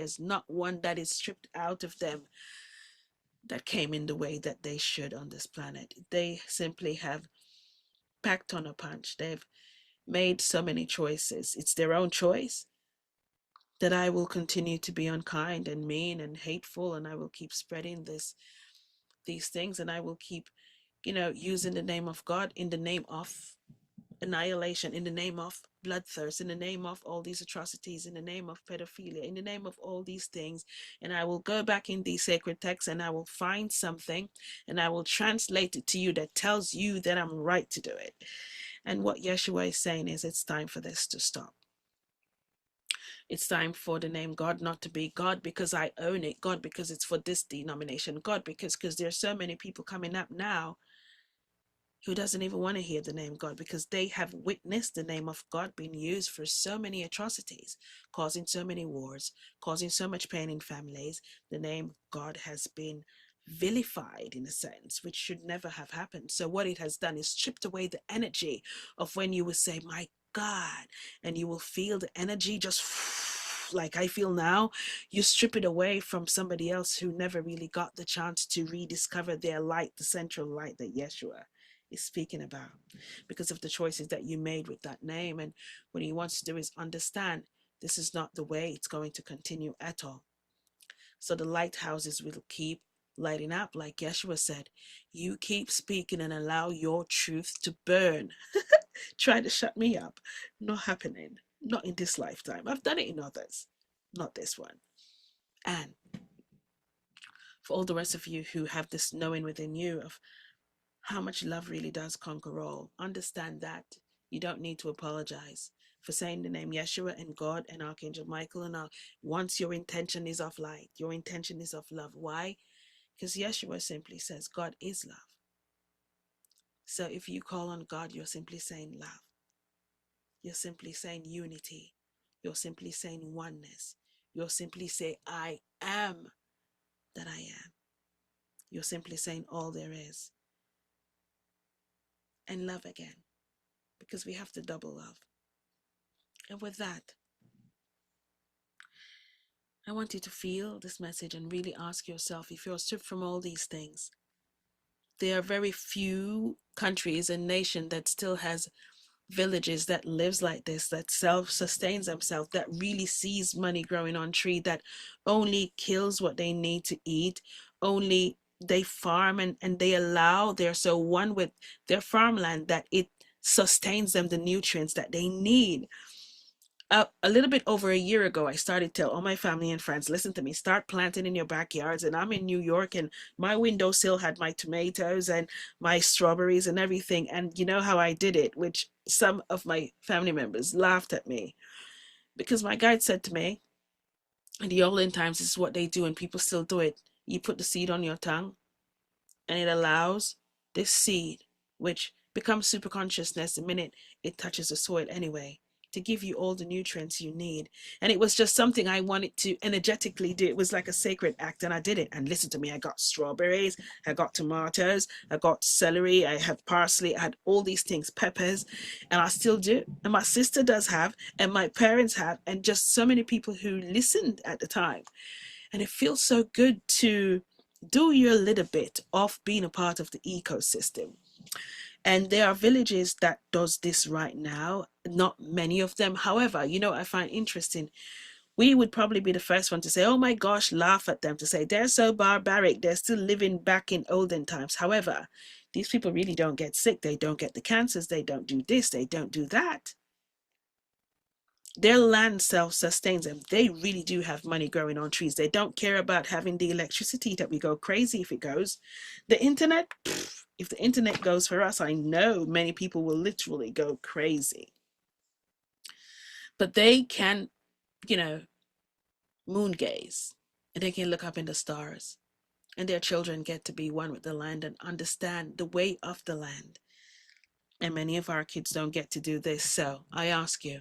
there's not one that is stripped out of them that came in the way that they should on this planet. They simply have packed on a punch. They've made so many choices. It's their own choice that I will continue to be unkind and mean and hateful, and I will keep spreading these things, and I will keep, using the name of God in the name of annihilation, in the name of bloodthirst, in the name of all these atrocities, in the name of pedophilia, in the name of all these things. And I will go back in these sacred texts and I will find something and I will translate it to you that tells you that I'm right to do it. And what Yeshua is saying is it's time for this to stop. It's time for the name God not to be God because I own it, God because it's for this denomination, God because there's so many people coming up now who doesn't even want to hear the name God because they have witnessed the name of God being used for so many atrocities, causing so many wars, causing so much pain in families. The name God has been vilified in a sense, which should never have happened. So what it has done is stripped away the energy of when you would say, my God, and you will feel the energy just like I feel now. You strip it away from somebody else who never really got the chance to rediscover their light, the central light that Yeshua is speaking about, because of the choices that you made with that name. And what he wants to do is understand this is not the way it's going to continue at all. So the lighthouses will keep lighting up, like Yeshua said. You keep speaking and allow your truth to burn. Try to shut me up. Not happening. Not in this lifetime. I've done it in others, not this one. And for all the rest of you who have this knowing within you of how much love really does conquer all, understand that you don't need to apologize for saying the name Yeshua and God and Archangel Michael and all. Once your intention is of light, your intention is of love. Why? Because Yeshua simply says God is love. So if you call on God, you're simply saying love. You're simply saying unity. You're simply saying oneness. You're simply saying I am that I am. You're simply saying all there is. And love again. Because we have to double love. And with that, I want you to feel this message and really ask yourself, if you're stripped from all these things, there are very few countries and nations that still has villages that lives like this, that self-sustains themselves, that really sees money growing on tree, that only kills what they need to eat, only they farm and they allow, they're so one with their farmland that it sustains them the nutrients that they need. A little bit over a year ago, I started to tell all my family and friends, listen to me, start planting in your backyards. And I'm in New York and my windowsill had my tomatoes and my strawberries and everything. And you know how I did it, which some of my family members laughed at me, because my guide said to me, in the olden times, this is what they do and people still do it. You put the seed on your tongue and it allows this seed, which becomes super consciousness the minute it touches the soil anyway, to give you all the nutrients you need. And it was just something I wanted to energetically do. It was like a sacred act, and I did it. And listen to me, I got strawberries, I got tomatoes, I got celery, I had parsley, I had all these things, peppers, and I still do. And my sister does have, and my parents have, and just so many people who listened at the time. And it feels so good to do your little bit of being a part of the ecosystem. And there are villages that does this right now, not many of them. However, I find interesting, we would probably be the first one to say, oh my gosh, laugh at them, to say they're so barbaric, they're still living back in olden times. However, these people really don't get sick, they don't get the cancers, they don't do this, they don't do that. Their land self-sustains them. They really do have money growing on trees. They don't care about having the electricity that we go crazy if it goes. The internet, if the internet goes for us, I know many people will literally go crazy. But they can, moon gaze, and they can look up in the stars. And their children get to be one with the land and understand the way of the land. And many of our kids don't get to do this. So I ask you,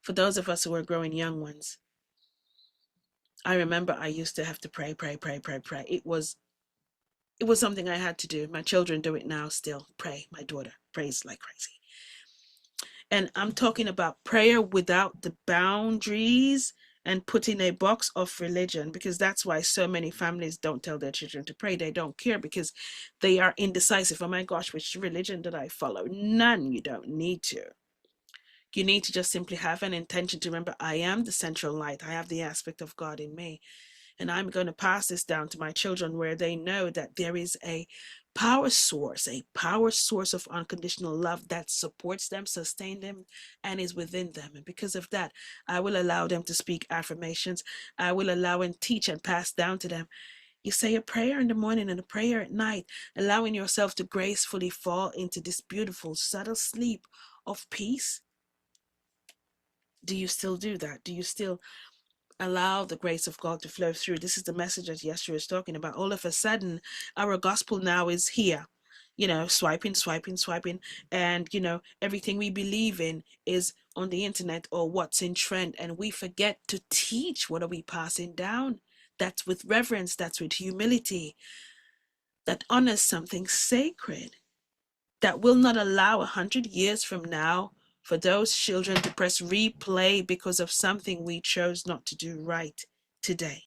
for those of us who are growing young ones, I remember I used to have to pray. It was something I had to do. My children do it now still. Pray. My daughter prays like crazy. And I'm talking about prayer without the boundaries and put in a box of religion, because that's why so many families don't tell their children to pray. They don't care because they are indecisive. Oh my gosh, which religion did I follow? None. You don't need to. You need to just simply have an intention to remember, I am the central light. I have the aspect of God in me. And I'm going to pass this down to my children where they know that there is a power source of unconditional love that supports them, sustains them, and is within them. And because of that, I will allow them to speak affirmations. I will allow and teach and pass down to them. You say a prayer in the morning and a prayer at night, allowing yourself to gracefully fall into this beautiful, subtle sleep of peace. Do you still do that? Do you still allow the grace of God to flow through? This is the message that Yeshua is talking about. All of a sudden, our gospel now is here. Swiping, swiping, swiping. And, everything we believe in is on the internet or what's in trend. And we forget to teach. What are we passing down? That's with reverence, that's with humility, that honors something sacred, that will not allow 100 years from now for those children to press replay because of something we chose not to do right today.